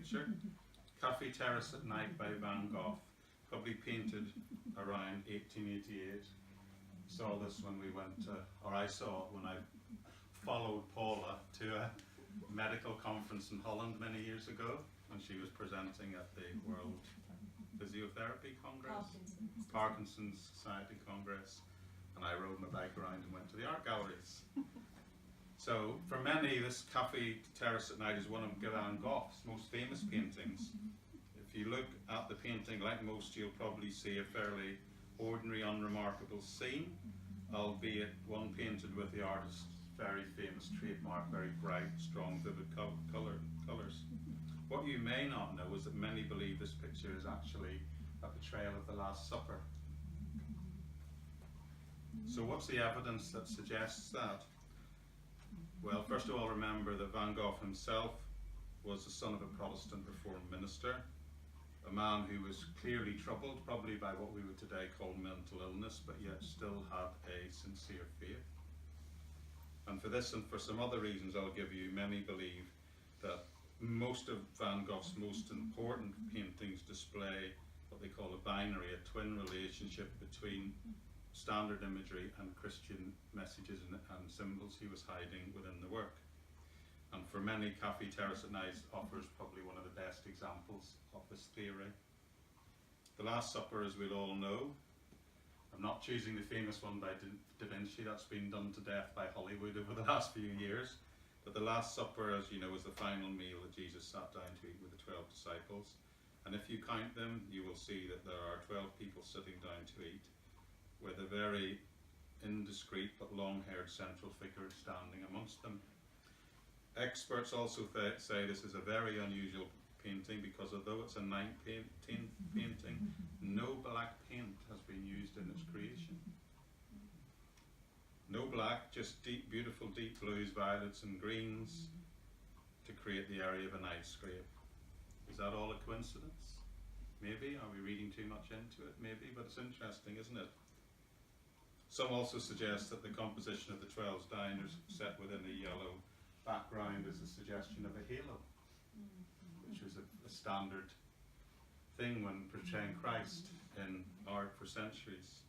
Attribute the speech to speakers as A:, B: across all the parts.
A: picture. Café Terrace at Night by Van Gogh, probably painted around 1888. Saw this when we went to, or I saw it when I followed Paula to a medical conference in Holland many years ago when she was presenting at the World Physiotherapy Congress, Parkinson's Society Congress, and I rode my bike around and went to the art galleries. So for many, this Café Terrace at Night is one of Van Gogh's most famous paintings. If you look at the painting, like most, you'll probably see a fairly ordinary, unremarkable scene, albeit one painted with the artist's very famous trademark, very bright, strong, vivid colours. What you may not know is that many believe this picture is actually a portrayal of the Last Supper. So what's the evidence that suggests that? Well, first of all, remember that Van Gogh himself was the son of a Protestant Reformed minister, a man who was clearly troubled, probably by what we would today call mental illness, but yet still had a sincere faith. And for this and for some other reasons I'll give you, many believe that most of Van Gogh's most important paintings display what they call a binary, a twin relationship between standard imagery and Christian messages and symbols he was hiding within the work. And for many, Café Terrace at Night offers probably one of the best examples of this theory. The Last Supper, as we'll all know, I'm not choosing the famous one by Da Vinci, that's been done to death by Hollywood over the last few years. But the Last Supper, as you know, is the final meal that Jesus sat down to eat with the 12 disciples. And if you count them, you will see that there are 12 people sitting down to eat, with a very indiscreet but long-haired central figure standing amongst them. Experts also say this is a very unusual painting because although it's a night painting, no black paint has been used in its creation. No black, just deep, beautiful deep blues, violets and greens to create the area of a nightscape. Is that all a coincidence? Maybe. Are we reading too much into it? Maybe, but it's interesting, isn't it? Some also suggest that the composition of the 12 diners set within a yellow background is a suggestion of a halo, which was a standard thing when portraying Christ in art for centuries.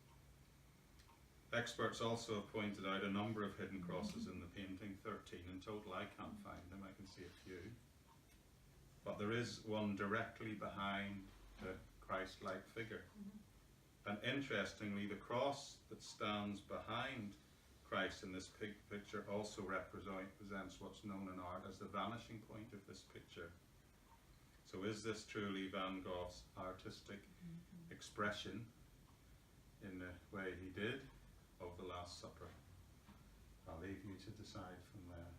A: Experts also have pointed out a number of hidden crosses in the painting, 13 in total. I can't find them, I can see a few. But there is one directly behind the Christ-like figure. And interestingly, the cross that stands behind Christ in this picture also represents what's known in art as the vanishing point of this picture. So is this truly Van Gogh's artistic expression in the way he did of the Last Supper? I'll leave you to decide from there.